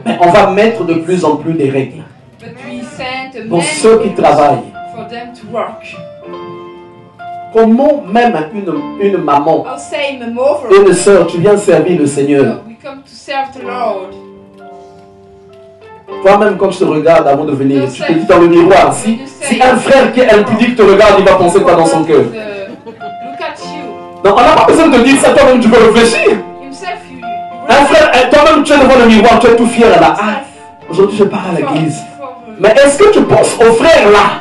Mais on va mettre de plus en plus des règles pour ceux qui travaillent. Comment même une maman, une sœur, tu viens servir le Seigneur. Toi-même, quand tu te regardes avant de venir, tu te dis dans le miroir, si un frère qui est impudique te regarde, il va penser quoi dans son cœur? Donc on n'a pas besoin de dire ça, toi-même tu peux réfléchir. Un frère, toi-même tu es devant le miroir, tu es tout fier là. Ah, aujourd'hui je pars à l'église. Mais est-ce que tu penses aux frères là?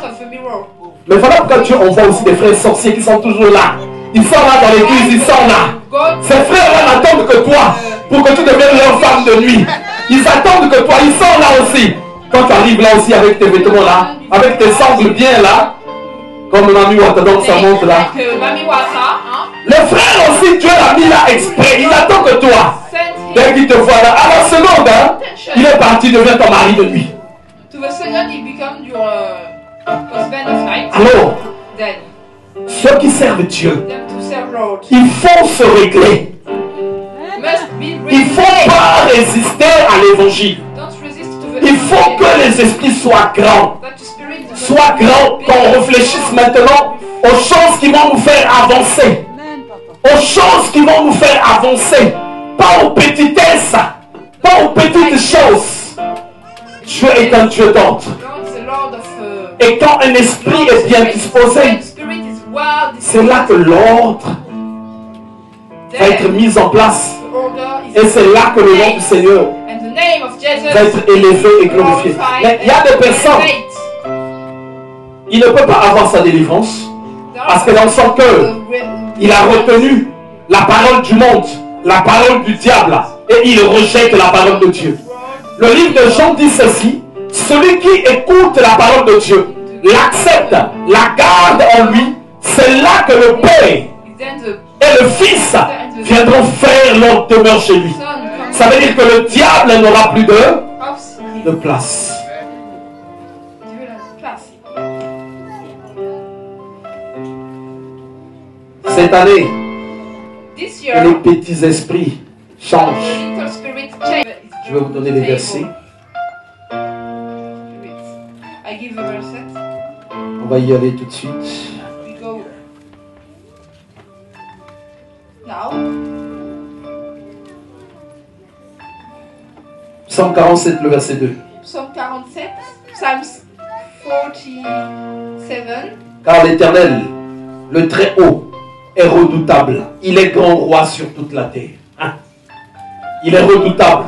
Mais voilà pourquoi Dieu envoie aussi des frères sorciers qui sont toujours là. Ils sont là dans l'église, ils sont là. Ces frères-là n'attendent que toi pour que tu deviennes leur femme de nuit. Ils attendent que toi, ils sont là aussi. Quand tu arrives là aussi avec tes vêtements là, avec tes sangles bien là, comme Mami Wata, donc ça monte là. Les frères aussi, Dieu l'a mis là exprès. Ils attendent que toi. Dès qu'ils te voient là, à la seconde, hein, il est parti, devient ton mari de nuit. Alors, ceux qui servent Dieu, il faut se régler. Il ne faut pas résister à l'évangile. Il faut que les esprits soient grands. Soient grands, qu'on réfléchisse maintenant aux choses qui vont nous faire avancer. Aux choses qui vont nous faire avancer. Pas aux petitesses. Pas aux petites choses. Dieu est un Dieu d'ordre. Et quand un esprit est bien disposé, c'est là que l'ordre va être mis en place. Et c'est là que le nom du Seigneur va être élevé et glorifié. Mais il y a des personnes, il ne peut pas avoir sa délivrance parce que dans son cœur, il a retenu la parole du monde, la parole du diable, et il rejette la parole de Dieu. Le livre de Jean dit ceci: celui qui écoute la parole de Dieu, l'accepte, la garde en lui, c'est là que le Père et le Fils viendront faire leur demeure chez lui. Ça veut dire que le diable n'aura plus de place. Cette année, que les petits esprits changent. Je vais vous donner les versets. On va y aller tout de suite. Psaume 47, le verset 2. Psaume 47, Psalms 47. Car l'Éternel, le Très-Haut, est redoutable. Il est grand roi sur toute la terre. Hein? Il est redoutable.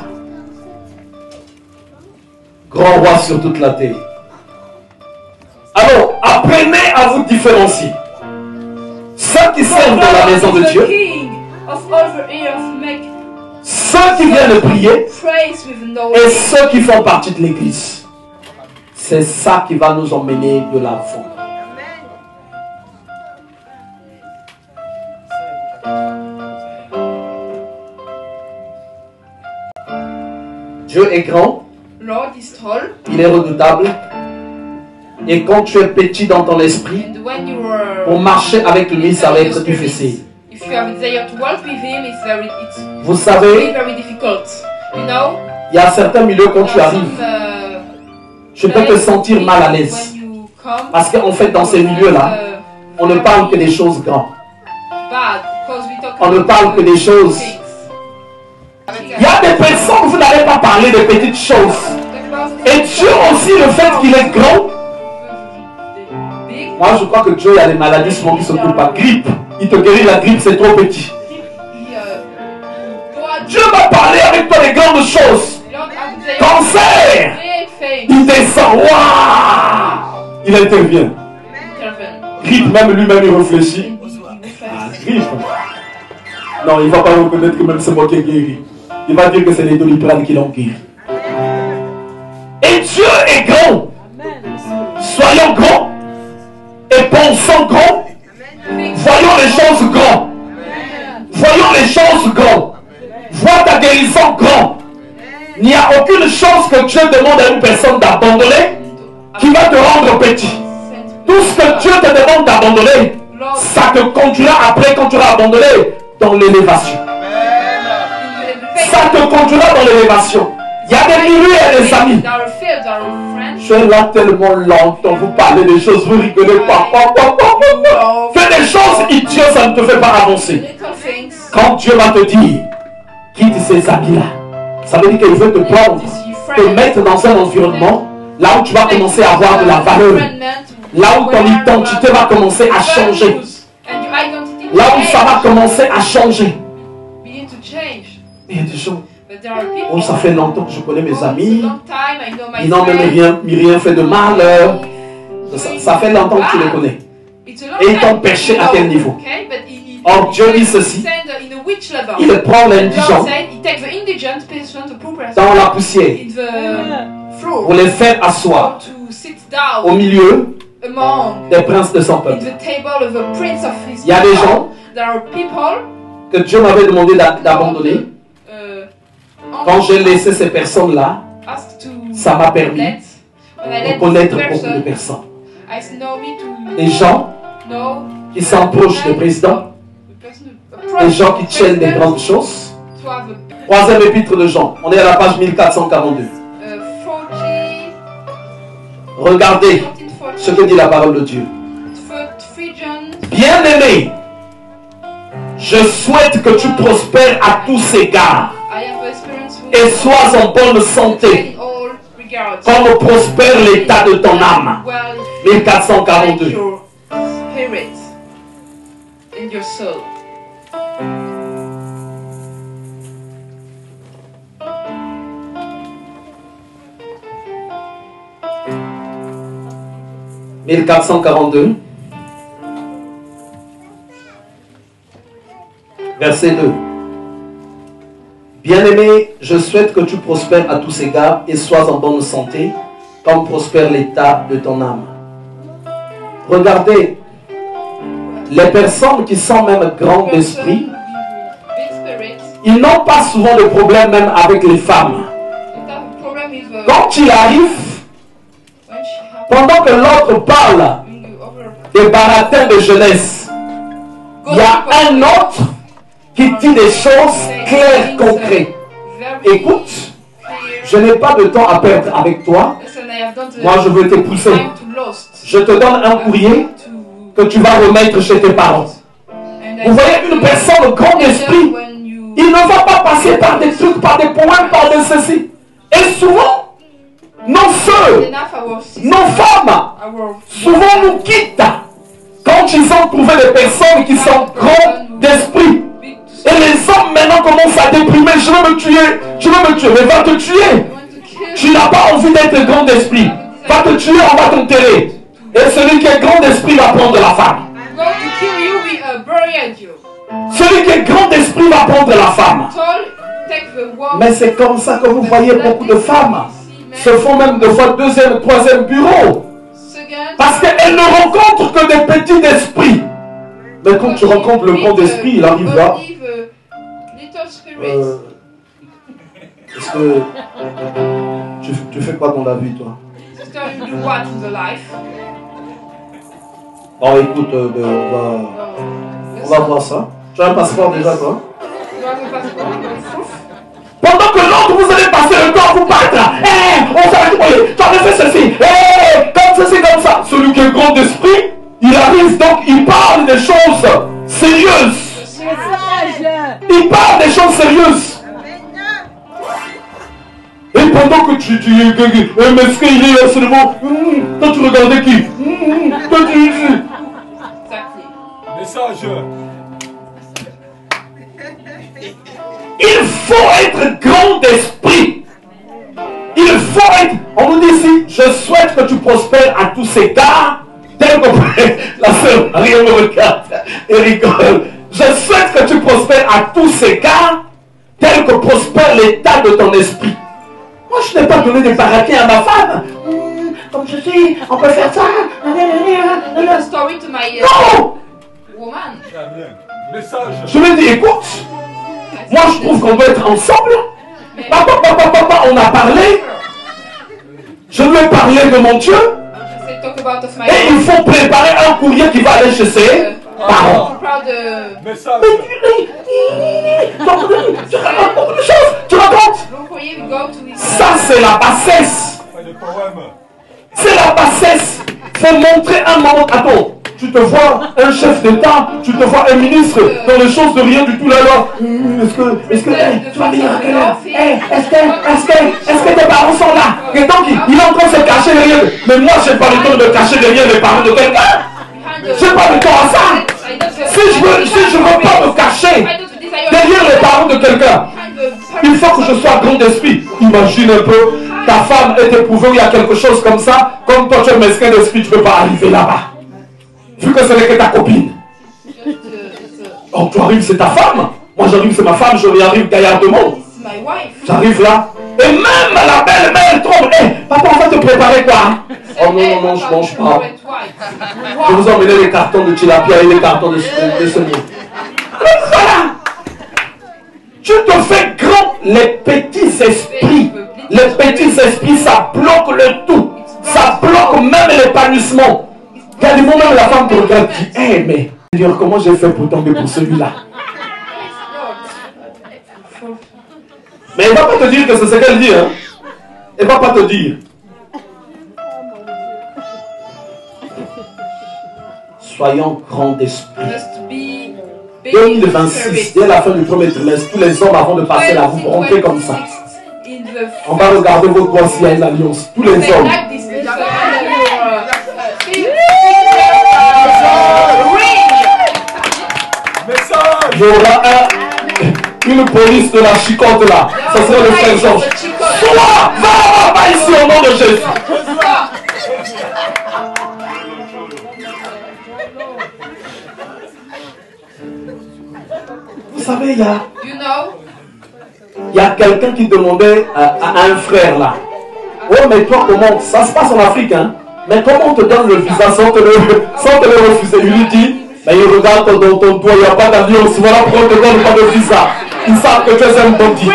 Grand roi sur toute la terre. Alors, apprenez à vous différencier. Ceux qui servent dans la maison de Dieu, ceux qui viennent prier et ceux qui font partie de l'église. C'est ça qui va nous emmener de l'avant. Dieu est grand. Il est redoutable. Et quand tu es petit dans ton esprit, pour marcher avec lui, ça va être difficile. Vous savez, il y a certains milieux quand tu arrives, je peux te sentir mal à l'aise. Parce qu'en fait, dans ces milieux-là, on ne parle que des choses grandes. On ne parle que des choses. Il y a des personnes, vous n'allez pas parler de petites choses. Et Dieu aussi, le fait qu'il est grand. Moi, je crois que Dieu, il y a des maladies souvent qui ne s'occupent pas. Grippe. Il te guérit la grippe, c'est trop petit. Dieu va parler avec toi des grandes choses. Cancer. Il descend. Waouh. Il intervient. Grippe, même lui-même, il réfléchit. Ah, grippe. Non, il ne va pas reconnaître que même c'est moi qui ai guéri. Il va dire que c'est les Doliprane qui l'ont guéri. Et Dieu est grand. Soyons grands. Et pensons grand. Voyons les choses grandes. Voyons les choses grandes. Vois ta guérison grand. Il n'y a aucune chose que Dieu demande à une personne d'abandonner qui va te rendre petit. Tout ce que Dieu te demande d'abandonner, ça te conduira après quand tu auras abandonné dans l'élévation. Ça te conduira dans l'élévation. Il y a des milliers et des amis. Je suis là tellement longtemps, vous parlez des choses, vous rigolez pas. Fais des choses idiotes, ça ne te fait pas avancer. Quand Dieu va te dire, quitte ces amis-là, ça veut dire qu'il veut te prendre, te mettre dans un environnement là où tu vas commencer à avoir de la valeur. Là où ton identité va commencer à changer. Là où ça va commencer à changer. Il y a des gens. Oh, ça fait longtemps que je connais mes amis. Ils n'ont même rien fait de mal. Ça fait longtemps que tu les connais. Et ils t'ont perché à quel niveau? Or, Dieu dit ceci. Il prend l'indigent dans la poussière pour les faire asseoir au milieu des princes de son peuple. Il y a des gens que Dieu m'avait demandé d'abandonner. Quand j'ai laissé ces personnes-là, ça m'a permis de connaître beaucoup de personnes. Des gens qui s'approchent des présidents, des gens qui tiennent des grandes choses. Troisième épître de Jean, on est à la page 1442. Regardez ce que dit la parole de Dieu. Bien-aimé, je souhaite que tu prospères à tous égards et sois en bonne santé, comme prospère l'état de ton âme. 1442. « 1442, verset 2. Bien-aimé, je souhaite que tu prospères à tous égards et sois en bonne santé, comme prospère l'état de ton âme. » Regardez, les personnes qui sont même grandes d'esprit, ils n'ont pas souvent de problème même avec les femmes. Quand il arrive, pendant que l'autre parle des baratins de jeunesse, il y a un autre qui dit des choses claires, concrètes. Écoute, je n'ai pas de temps à perdre avec toi. Moi, je veux t'épouser. Je te donne un courrier que tu vas remettre chez tes parents. Vous voyez, une personne grand d'esprit, il ne va pas passer par des trucs, par des points, par des ceci. Et souvent, nos soeurs, nos femmes, souvent nous quittent quand ils ont trouvé des personnes qui sont grandes d'esprit. Et les hommes maintenant commencent à déprimer. Je veux me tuer, mais va te tuer. Tu n'as pas envie d'être grand d'esprit. Va te tuer, on va t'enterrer. Et celui qui est grand d'esprit va prendre la femme. Celui qui est grand d'esprit va prendre la femme. Mais c'est comme ça que vous voyez beaucoup de femmes se font même de fois deuxième, troisième bureau. Parce qu'elles ne rencontrent que des petits d'esprit. Mais quand tu rencontres le grand d'esprit, il arrive là. Est-ce que tu fais quoi dans la vie, toi? Oh, écoute, on va voir ça. Tu as un passeport déjà, toi? Pendant que l'autre, vous allez passer le temps à vous battre. On s'arrête, tu avais fait ceci. Comme ceci, comme ça. Celui qui est grand d'esprit, il arrive, donc il parle des choses sérieuses. Il parle des choses sérieuses. Et pendant que tu dis, mais est-ce qu'il est là seulement? Toi, tu regardais qui? Toi, tu dis. Message. Il faut être grand d'esprit. Il faut être. On nous dit ici, je souhaite que tu prospères à tous égards. Tel que la sœur Marie me regarde et rigole. Je souhaite que tu prospères à tous égards, tel que prospère l'état de ton esprit. Moi, je n'ai pas donné des paradis à ma femme. Comme je dis, on peut faire ça. Non. Je me dis, écoute. Moi, je trouve qu'on doit être ensemble. Papa, on a parlé. Je lui ai parlé de mon Dieu. Et il faut préparer un courrier qui va aller chez ses parents. Tu racontes beaucoup de choses. rends compte? Ça, c'est la bassesse. C'est la bassesse. Faut montrer un moment. Attends, tu te vois un chef d'État, tu te vois un ministre dans les choses de rien du tout là-bas. Est-ce que tu vas venir à quelle heure? Est-ce que tes parents sont là? Et donc, il est en train de se cacher derrière. Mais moi, je n'ai pas le temps de me cacher derrière les parents de quelqu'un. Je n'ai pas le temps à ça. Si je ne veux pas me cacher derrière les parents de quelqu'un, il faut que je sois grand d'esprit. Imagine un peu, ta femme est éprouvée, il y a quelque chose comme ça. Comme toi, tu es mesquin d'esprit, tu ne peux pas arriver là-bas. Vu que ce n'est que ta copine. Oh, tu arrives, c'est ta femme. Moi, j'arrive, c'est ma femme, je arrive gaillardement. J'arrive là. Et même la belle-mère trompe. Hé, papa, on va te préparer quoi? Oh non, non, je mange pas. Je vous emmène les cartons de tilapia et les cartons de semoule. Voilà. Tu te fais grand. Les petits esprits. Les petits esprits, ça bloque le tout. Ça bloque même l'épanouissement. Il y a des moments où la femme te regarde et dit, hé, mais comment j'ai fait pour tomber pour celui-là? Mais elle ne va pas te dire que c'est ce qu'elle dit. Hein? Elle ne va pas te dire. Soyons grands d'esprit. 2026, dès la fin du premier trimestre, tous les hommes avant de passer là, vous rentrez comme ça. On va regarder votre doigt s'il y a une alliance. Tous les hommes. Il y aura une police de la chicotte là. Ce sera le frère Georges. Sois, va pas ici au nom de Jésus. Vous savez, il y a quelqu'un qui demandait à un frère là. Oh, mais toi, comment? Ça se passe en Afrique, hein? Mais comment on te donne le visa sans te le refuser? Il lui dit, mais il regarde dans ton doigt, il n'y a pas d'alliance. Voilà pourquoi on ne te donne pas de visa. Ils savent que tu es un bandit.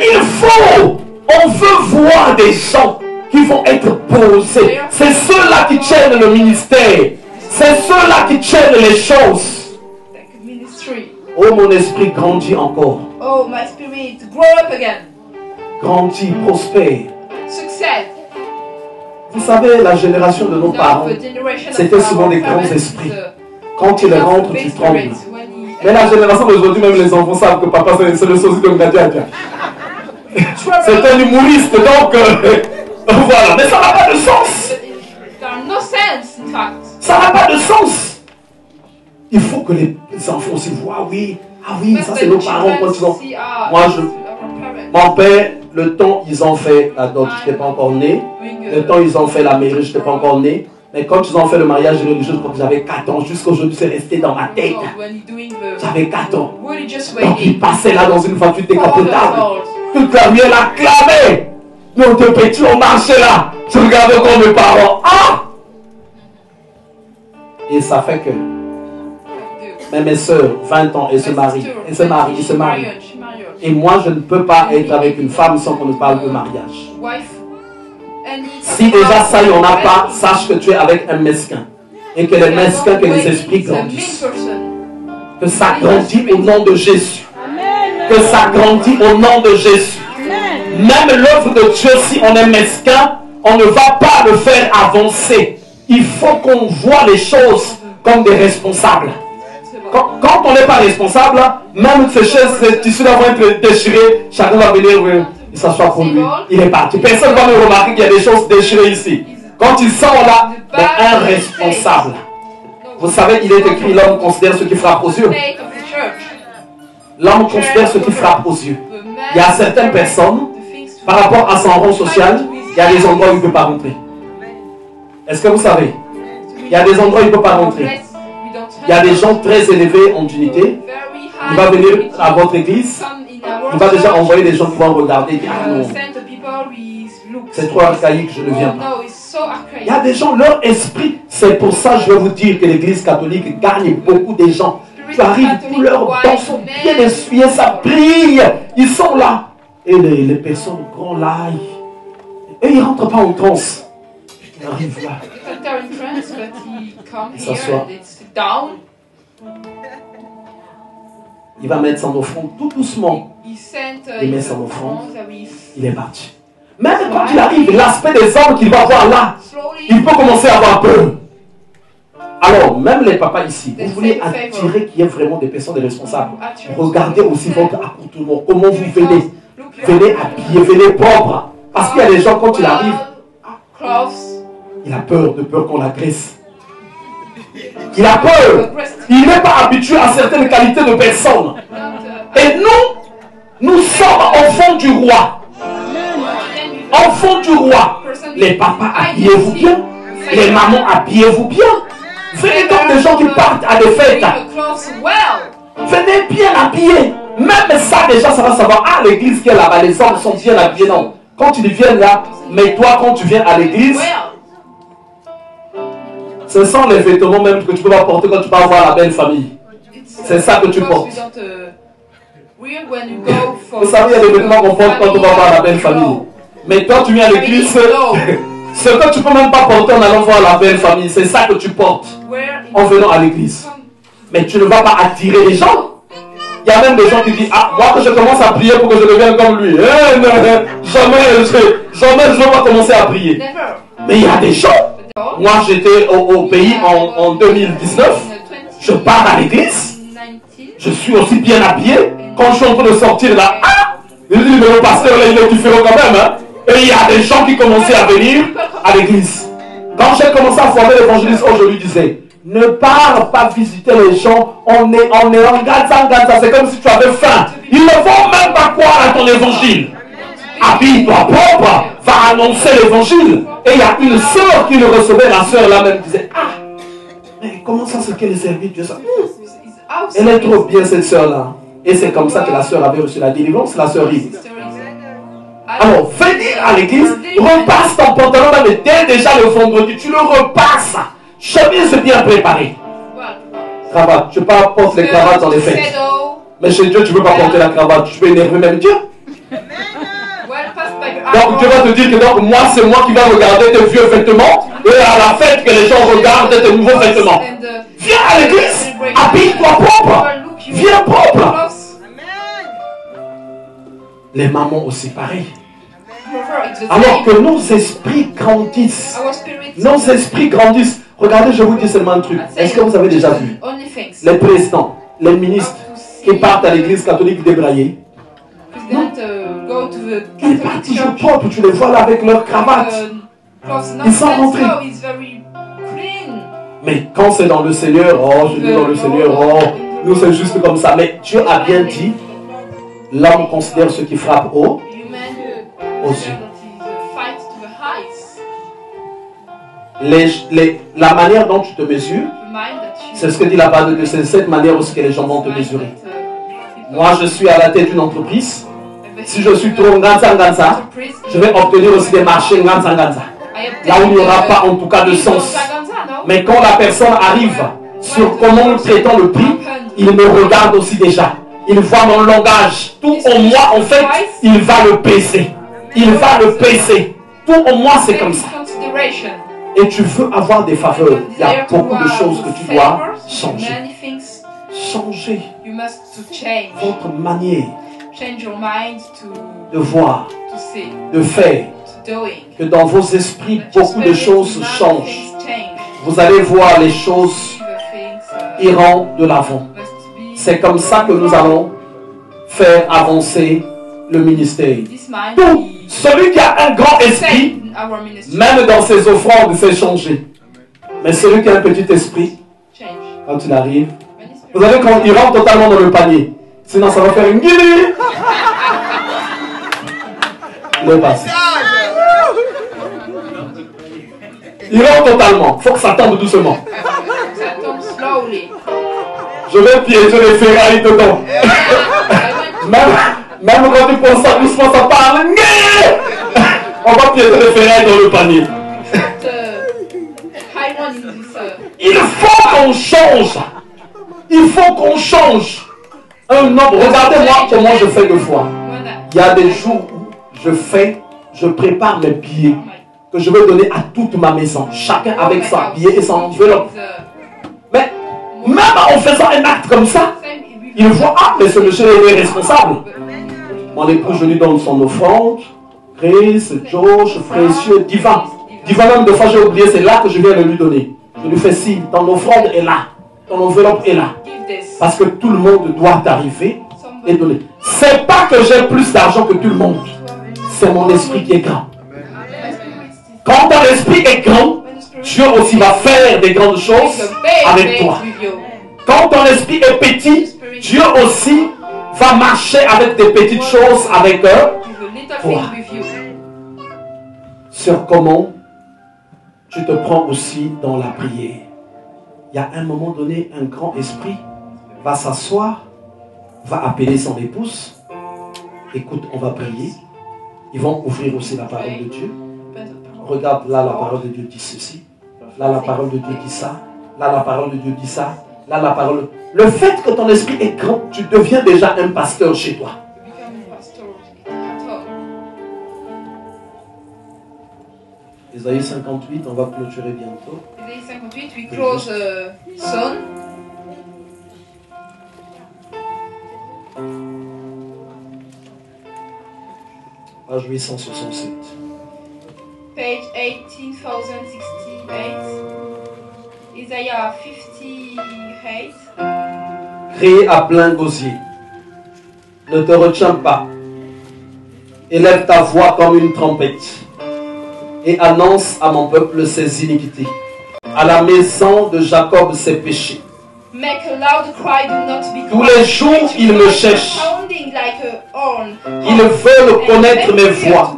Il faut, on veut voir des gens qui vont être posés. C'est ceux-là qui tiennent le ministère. C'est ceux-là qui tiennent les choses. Oh, mon esprit grandit encore. Oh, my spirit, grow up again. Grandit, prospère. Success. Vous savez, la génération de nos parents, c'était souvent des grands esprits. Quand ils rentrent, tu trembles. Mais la génération d'aujourd'hui, même les enfants savent que papa, c'est le sosie de Ngadiadia. C'est un humoriste, donc voilà. Mais ça n'a pas de sens. Ça n'a pas de sens. Il faut que les enfants aussi voient, oui, ah oui, ça c'est nos parents quand ils ont... Moi, mon père, le temps ils ont fait la dot, je n'étais pas encore né. Le temps ils ont fait la mairie, je n'étais pas encore né. Mais quand ils ont fait le mariage religieux, je crois que j'avais 4 ans. Jusqu'aujourd'hui, c'est resté dans ma tête. J'avais 4 ans. Donc ils passaient là dans une voiture décapotable. Toute la nuit, elle a clamé. Nous, on était petits, on marchait là. Je regardais comme mes parents. Ah! Et ça fait que... Mais mes soeurs, 20 ans, elles se marient. Elles se marient, elles se marient. Et moi, je ne peux pas être avec une femme sans qu'on ne parle de mariage. Si déjà ça, il n'y en a pas, sache que tu es avec un mesquin. Et que les mesquins, que les esprits grandissent. Que ça grandit au nom de Jésus. Que ça grandit au nom de Jésus. Même l'œuvre de Dieu, si on est mesquin, on ne va pas le faire avancer. Il faut qu'on voit les choses comme des responsables. Quand on n'est pas responsable, même ces chaises, ces tissus-là vont être déchirés. Chacun va venir, il s'assoit pour lui. Il est parti. Personne ne va me remarquer qu'il y a des choses déchirées ici. Quand il sort là, un responsable. Vous savez, il est écrit, l'homme considère ce qui frappe aux yeux. L'homme considère ce qui frappe aux yeux. Il y a certaines personnes, par rapport à son rang social, il y a des endroits où il ne peut pas rentrer. Est-ce que vous savez? Il y a des endroits où il ne peut pas rentrer. Il y a des gens très élevés en dignité. Il va venir à votre église. Il va déjà envoyer des gens qui vont regarder et dire, ah non, c'est trop archaïque, je ne viens pas. Il y a des gens, leur esprit, c'est pour ça que je vais vous dire que l'église catholique gagne beaucoup de gens. Tu arrives, tous leurs dents sont bien essuyées, ça brille. Ils sont là. Et les personnes grands là, et ils ne rentrent pas en transe. Ils arrivent là. Il s'assoit. Il va mettre son offrande tout doucement. Il met son offrande. Il est parti. Même quand il arrive, l'aspect des hommes qu'il va voir là, il peut commencer à avoir peur. Alors, même les papas ici, vous voulez attirer qu'il y ait vraiment des personnes, des responsables. Regardez aussi votre accoutrement, comment vous venez. Venez habillés, venez propres. Parce qu'il y a des gens, quand il arrive, il a peur, de peur qu'on l'agresse. Il a peur. Il n'est pas habitué à certaines qualités de personnes. Et nous sommes enfants du roi. Enfants du roi. Les papas, habillez-vous bien. Les mamans, habillez-vous bien. Venez comme des gens qui partent à des fêtes. Venez bien habillés. Même ça, déjà, ça va savoir. Ah, l'église qui est là-bas, les hommes sont bien habillés. Non. Quand ils viennent là, mais toi, quand tu viens à l'église, ce sont les vêtements même que tu peux pas porter quand tu vas voir la belle famille. C'est ça que tu portes. Vous savez, il y a des vêtements qu'on porte quand on va voir la belle famille. Mais toi, tu viens à l'église, ce que tu peux même pas porter en allant voir la belle famille, c'est ça que tu portes en venant à l'église. Mais tu ne vas pas attirer les gens. Il y a même des gens qui disent, ah, moi que je commence à prier pour que je devienne comme lui. Jamais je ne vais pas commencer à prier. Mais il y a des gens. Moi, j'étais au pays en 2019. Je pars à l'église. Je suis aussi bien habillé. Quand je suis en train de sortir là, ah, il dit, mais le pasteur là, il est différent quand même. Hein? Et il y a des gens qui commençaient à venir à l'église. Quand j'ai commencé à former l'évangéliste, je lui disais, ne pars pas visiter les gens. On est en Gaza. C'est comme si tu avais faim. Ils ne vont même pas croire à ton évangile. Habille-toi propre, va annoncer l'évangile. Et il y a une sœur qui le recevait, la sœur là-même disait, ah, mais comment ça c'est qu'elle est servie Dieu ça Elle est trop bien cette sœur-là. Et c'est comme ça que la sœur avait reçu la délivrance, la sœur Yves. Alors, venir à l'église, repasse ton pantalon là, mais dès déjà le vendredi, tu le repasses. Chemise bien préparée. Cravate, tu ne peux pas porter les cravates dans les fêtes. Mais chez Dieu, tu ne peux pas porter la cravate, tu peux énerver même Dieu. Donc Dieu va te dire que donc, moi, c'est moi qui vais regarder tes vieux vêtements et à la fête que les gens regardent tes nouveaux vêtements. Viens à l'église, habille-toi propre. Viens propre. Les mamans aussi, pareil. Alors que nos esprits grandissent. Nos esprits grandissent. Regardez, je vous dis seulement un truc. Est-ce que vous avez déjà vu les présidents, les ministres qui partent à l'église catholique débraillée? Ils partent toujours propres. Tu les vois là avec leur cravate. Ils sont rentrés. Mais quand c'est dans le Seigneur, oh, je dis dans le Seigneur, oh, nous c'est juste comme ça. Mais Dieu a bien dit, l'homme considère ce qui frappe aux yeux. La manière dont tu te mesures, c'est ce que dit la parole de Dieu, c'est cette manière aussi que les gens vont te mesurer. Moi, je suis à la tête d'une entreprise. Si je suis trop ganza, je vais obtenir aussi des marchés ganza. Là où il n'y aura pas en tout cas de sens. Mais quand la personne arrive sur comment nous traitons le prix, il me regarde aussi déjà. Il voit mon langage. Tout en moi, en fait, il va le peser. Il va le peser. Tout en moi, c'est comme ça. Et tu veux avoir des faveurs. Il y a beaucoup de choses que tu dois changer. Changer votre manière de voir, de faire. Que dans vos esprits, beaucoup de choses changent. Vous allez voir les choses iront de l'avant. C'est comme ça que nous allons faire avancer le ministère. Tout celui qui a un grand esprit, même dans ses offrandes, il fait changer. Mais celui qui a un petit esprit, quand il arrive, vous savez quand il rentre totalement dans le panier. Sinon ça va faire une guillie. Le passé. Il rentre totalement. Il faut que ça tombe doucement. Je vais piéger les ferrailles dedans. même quand tu penses ça doucement, ça parle. On va piéger les ferrailles dans le panier. Il faut qu'on change. Il faut qu'on change. Un homme, regardez-moi comment je fais deux fois. Il y a des jours où je prépare mes billets que je vais donner à toute ma maison. Chacun avec son billet et son enveloppe. Mais même en faisant un acte comme ça, Il voit, ah, mais ce monsieur est responsable. Mon époux, je lui donne son offrande. Chris, Josh, précieux, divin. Divin, même de fois j'ai oublié, c'est là que je viens de lui donner. Je lui fais signe, ton offrande est là. Ton enveloppe est là. Parce que tout le monde doit arriver et donner. C'est pas que j'ai plus d'argent que tout le monde. C'est mon esprit qui est grand. Quand ton esprit est grand, Dieu aussi va faire des grandes choses avec toi. Quand ton esprit est petit, Dieu aussi va marcher avec des petites choses avec toi. Sur comment tu te prends aussi dans la prière. Il y a un moment donné, un grand esprit va s'asseoir, va appeler son épouse. Écoute, on va prier. Ils vont ouvrir aussi la parole de Dieu. Regarde, là, la parole de Dieu dit ceci. Là, la parole de Dieu dit ça. Là, la parole de Dieu dit ça. Là, la parole... Le fait que ton esprit est grand, tu deviens déjà un pasteur chez toi. Ésaïe 58, on va clôturer bientôt. Ésaïe 58, we close soon. Page 867. Page 18068. Isaiah 58. Crie à plein gosier. Ne te retiens pas. Élève ta voix comme une trompette. Et annonce à mon peuple ses iniquités. À la maison de Jacob ses péchés. Make a loud cry, do not be quiet. Tous les jours, ils me cherchent. Ils veulent connaître mes voies.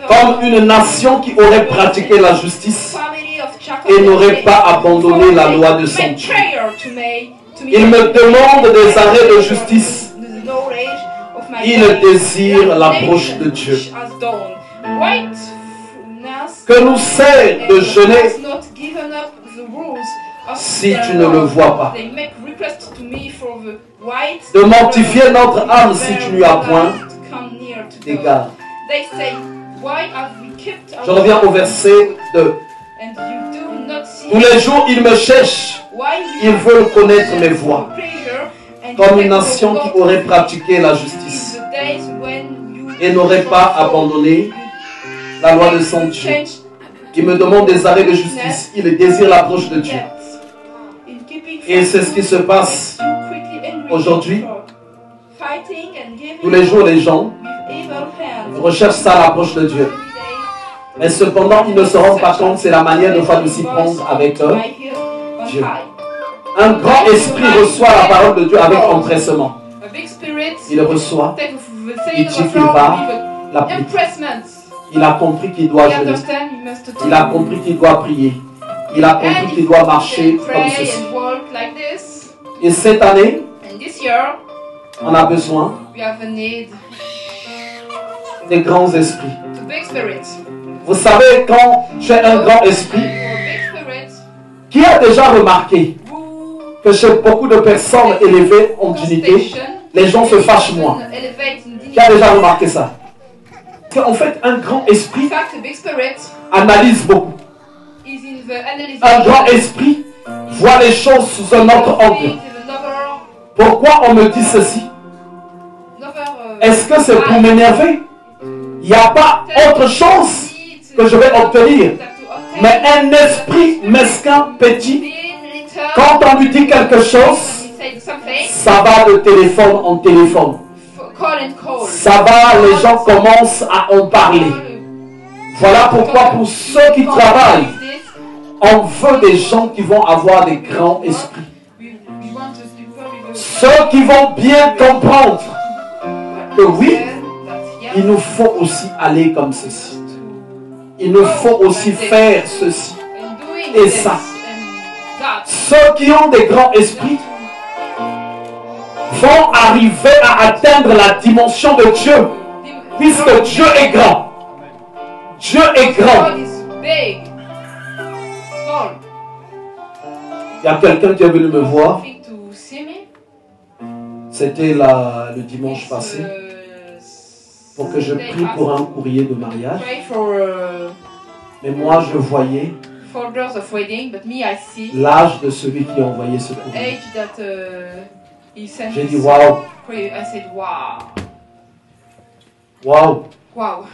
Comme une nation qui aurait pratiqué la justice et n'aurait pas abandonné la loi de son Dieu. Ils me demandent des arrêts de justice. Ils désirent l'approche de Dieu. Que nous sert de jeûner si tu ne le vois pas? De mortifier notre âme si tu lui as point d'égard. Je reviens au verset 2. Tous les jours, ils me cherchent. Ils veulent connaître mes voies. Comme une nation qui aurait pratiqué la justice et n'aurait pas abandonné la loi de son Dieu. Qui me demande des arrêts de justice. Il désire l'approche de Dieu. Et c'est ce qui se passe aujourd'hui. Tous les jours, les gens recherchent ça, l'approche de Dieu. Mais cependant, ils ne se rendent pas compte, c'est la manière de fois de s'y prendre avec eux. Dieu. Un grand esprit reçoit la parole de Dieu avec empressement. Il reçoit, il dit qu'il va l'appliquer. Il a compris qu'il doit jeûner. Il a compris qu'il doit prier. Il a compris qu'il doit marcher comme ceci. Et cette année, on a besoin des grands esprits. Vous savez, quand tu es un grand esprit, qui a déjà remarqué que chez beaucoup de personnes élevées en dignité, les gens se fâchent moins? Qui a déjà remarqué ça? En fait, un grand esprit analyse beaucoup. Un grand esprit voit les choses sous un autre angle. Pourquoi on me dit ceci? Est-ce que c'est pour m'énerver? Il n'y a pas autre chose que je vais obtenir. Mais un esprit mesquin, petit, quand on lui dit quelque chose, ça va de téléphone en téléphone. Ça va, les gens commencent à en parler. Voilà pourquoi pour ceux qui travaillent, on veut des gens qui vont avoir des grands esprits. Ceux qui vont bien comprendre que oui, il nous faut aussi aller comme ceci. Il nous faut aussi faire ceci et ça. Ceux qui ont des grands esprits vont arriver à atteindre la dimension de Dieu, puisque Dieu est grand. Dieu est grand. Il y a quelqu'un qui est venu me voir. C'était le dimanche passé. Pour que je prie pour un courrier de mariage. Mais moi, je voyais l'âge de celui qui a envoyé ce courrier. J'ai dit waouh. I said, wow. Waouh. Wow.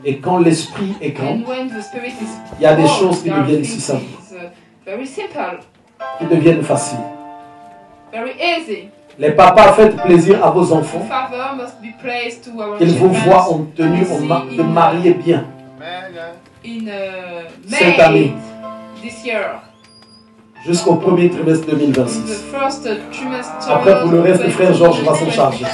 Et quand l'esprit est grand, And when the spirit is il y a des bold, choses qui there are deviennent things si simples, is, very simple, qui deviennent faciles. very easy. Les papas, faites plaisir à vos enfants, Father must be praised to our qu'ils vous children voient en tenue de marier bien. in Cette May année. This year. Jusqu'au premier trimestre The 2026. first trimester. Après, pour le reste, frère Georges va s'en charger.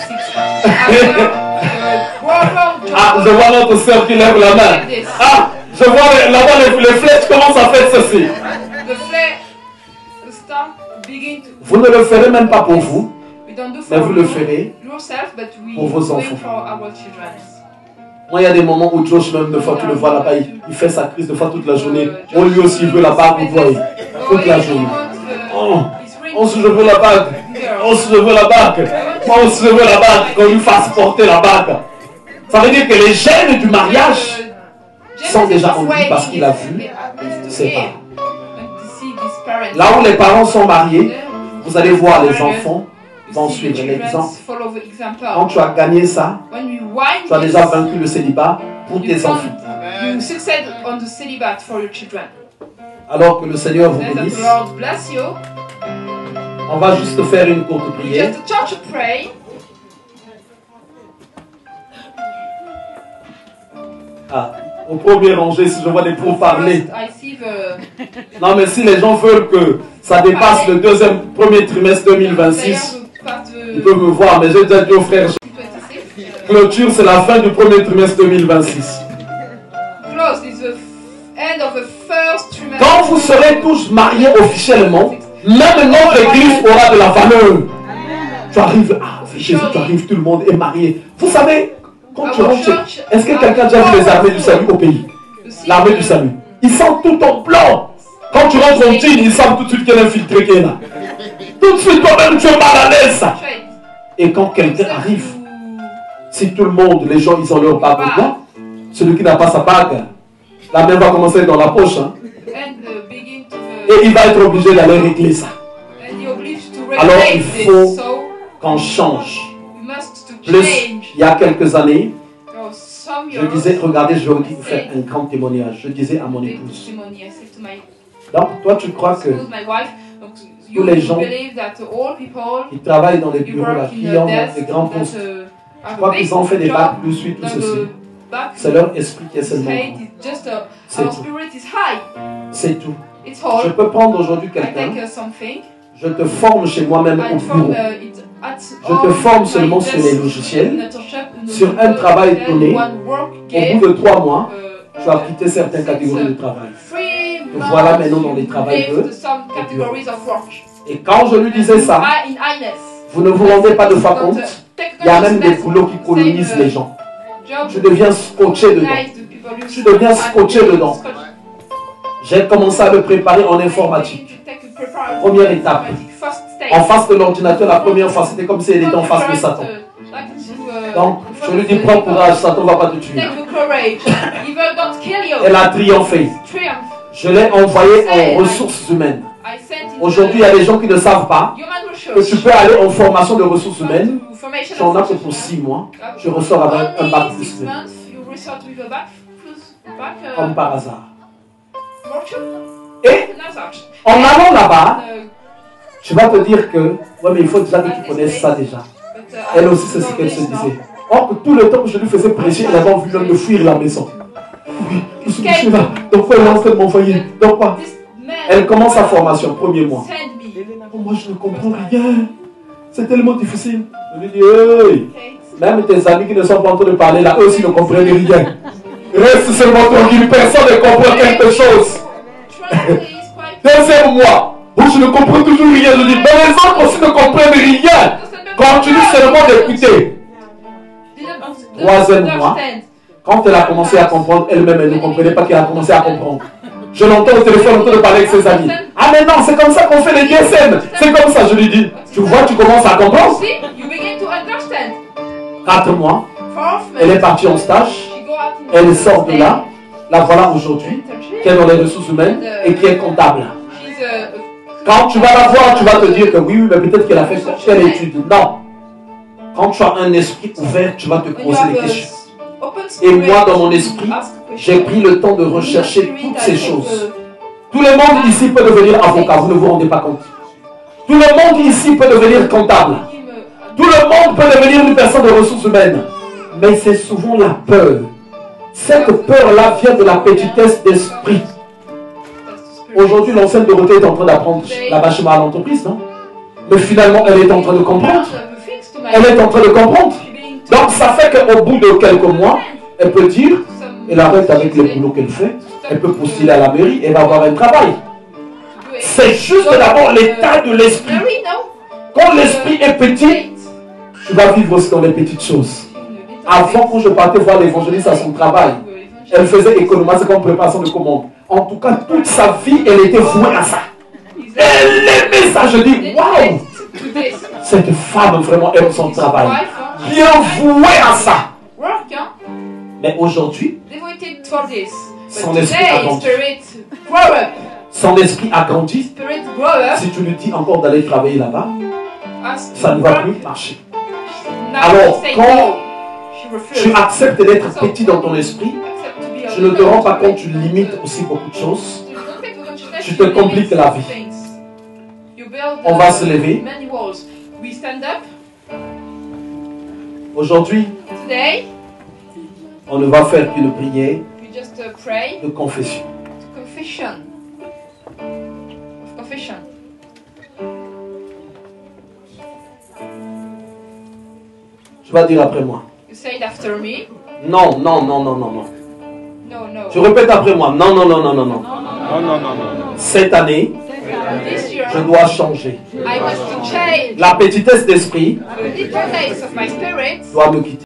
Ah, je vois notre sœur qui lève la main. Ah, je vois là-bas les flèches commencent à faire ceci. Vous ne le ferez même pas pour vous, mais vous le ferez pour vos enfants. Moi, il y a des moments où Josh, même de fois, tu le vois là-bas, il fait sa crise de fois toute la journée. On lui aussi veut la bague, vous voyez, toute la journée. Oh, on se veut la bague. On se veut la bague. Moi aussi, je veux la bague, qu'on lui fasse porter la bague. Ça veut dire que les gènes du mariage sont déjà en lui parce qu'il a vu ses parents. Là où les parents sont mariés, vous allez voir les enfants vont suivre l'exemple. Quand tu as gagné ça, tu as déjà vaincu le célibat pour tes enfants. Alors que le Seigneur vous bénisse, on va juste faire une courte prière. Ah, au premier rangé, si je vois des pourparlers. Non, mais si les gens veulent que ça dépasse le premier trimestre 2026, ils peuvent me voir, mais j'ai déjà dit aux frères, clôture, c'est la fin du premier trimestre 2026. Quand vous serez tous mariés officiellement, même notre église aura de la valeur. Tu arrives, Jésus, tu arrives, tout le monde est marié. Vous savez, quand tu rentres, est-ce que quelqu'un a déjà vu les armées du salut au pays? L'armée du salut. Ils sont tout en blanc. Quand tu rentres en jean, ils savent tout de suite qu'il y a un infiltré qui est là. Tout de suite, toi-même, tu es mal à l'aise. Et quand quelqu'un arrive, si tout le monde, les gens, ils ont leur bague au doigt, celui qui n'a pas sa bague, la main va commencer dans la poche. Hein. Et il va être obligé d'aller régler ça. Alors il faut qu'on change. Plus, il y a quelques années, je disais, regardez, je vais vous faire un grand témoignage. Je disais à mon épouse. Donc, toi, tu crois que tous les gens qui travaillent dans les bureaux, là, qui ont des grands postes, je crois qu'ils ont fait des bacs plus 8, tout ceci. C'est leur esprit qui est seulement grand. C'est tout. C'est tout. Je peux prendre aujourd'hui quelqu'un, je te forme chez moi-même au bureau. Je te forme seulement sur les logiciels, sur un travail donné. Au bout de 3 mois, tu as quitté certaines catégories de travail. Et voilà maintenant dans les travails de bureau. Et quand je lui disais ça, vous ne vous rendez pas de fois compte, il y a même des boulots qui colonisent les gens. Tu deviens scotché dedans. Tu deviens scotché dedans. J'ai commencé à me préparer en informatique. Première étape. En face de l'ordinateur, la première fois, c'était comme si elle était en face de Satan. Donc, je lui dis, prends courage, Satan ne va pas te tuer. Elle a triomphé. Je l'ai envoyé en ressources humaines. Aujourd'hui, il y a des gens qui ne savent pas que tu peux aller en formation de ressources humaines. Tu en as que pour 6 mois. Tu ressors avec un bac plus 2. Comme par hasard. Et en allant là-bas, tu vas te dire que, ouais, mais il faut déjà que tu connaisses ça déjà. Elle aussi, c'est ce qu'elle se disait. Or, que tout le temps que je lui faisais prêcher, elle avait envie de fuir la maison. Oui, je suis couché là. Donc, elle est en train de m'envoyer. Donc, quoi? Elle commence sa formation, premier mois. Oh, moi, je ne comprends rien. C'est tellement difficile. Je lui dis, hey, même tes amis qui ne sont pas en train de parler là, eux aussi ne comprennent rien. Reste seulement tranquille, personne ne comprend quelque chose. Deuxième mois, où je ne comprends toujours rien. Je dis, mais les autres aussi ne comprennent rien. Continue seulement d'écouter. Troisième mois, quand elle a commencé à comprendre, elle-même, elle ne comprenait pas qu'elle a commencé à comprendre. Je l'entends au téléphone en train de parler avec ses amis. Ah mais non, c'est comme ça qu'on fait les DSM. C'est comme ça, je lui dis. Tu vois, tu commences à comprendre. 4 mois, elle est partie en stage. Elle sort de là. La voilà aujourd'hui, qui est dans les ressources humaines et qui est comptable. Quand tu vas la voir, tu vas te dire que oui, mais peut-être qu'elle a fait telle étude. Non. Quand tu as un esprit ouvert, tu vas te poser des questions. Et moi, dans mon esprit, j'ai pris le temps de rechercher toutes ces choses. Tout le monde ici peut devenir avocat, vous ne vous rendez pas compte. Tout le monde ici peut devenir comptable. Tout le monde peut devenir une personne de ressources humaines. Mais c'est souvent la peur. Cette peur-là vient de la petitesse d'esprit. Aujourd'hui, l'ancienne Dorothée est en train d'apprendre là-bas chez moi à l'entreprise, non? Mais finalement, elle est en train de comprendre. Elle est en train de comprendre. Donc, ça fait qu'au bout de quelques mois, elle peut dire, elle arrête avec les boulots qu'elle fait, elle peut postuler à la mairie, elle va avoir un travail. C'est juste d'abord l'état de l'esprit. Quand l'esprit est petit, tu vas vivre aussi dans les petites choses. Avant, quand je partais voir l'évangéliste à son travail, elle faisait économie, c'est comme préparation de commande. En tout cas, toute sa vie, elle était vouée à ça. Elle aimait ça. Je dis, waouh! Cette femme vraiment aime son travail. Bien vouée à ça. Mais aujourd'hui, son esprit a grandi. Son esprit a grandi. Si tu lui dis encore d'aller travailler là-bas, ça ne va plus marcher. Alors, quand tu acceptes d'être petit dans ton esprit, tu ne te rends pas compte, tu limites aussi beaucoup de choses. Tu te compliques la vie. On va se lever. Aujourd'hui, on ne va faire qu'une prière de confession. Tu vas dire après moi. Non, non, non, non, non, non. Tu répètes après moi. Non, non, non, non, non, non. Cette année, je dois changer. La petitesse d'esprit doit me quitter.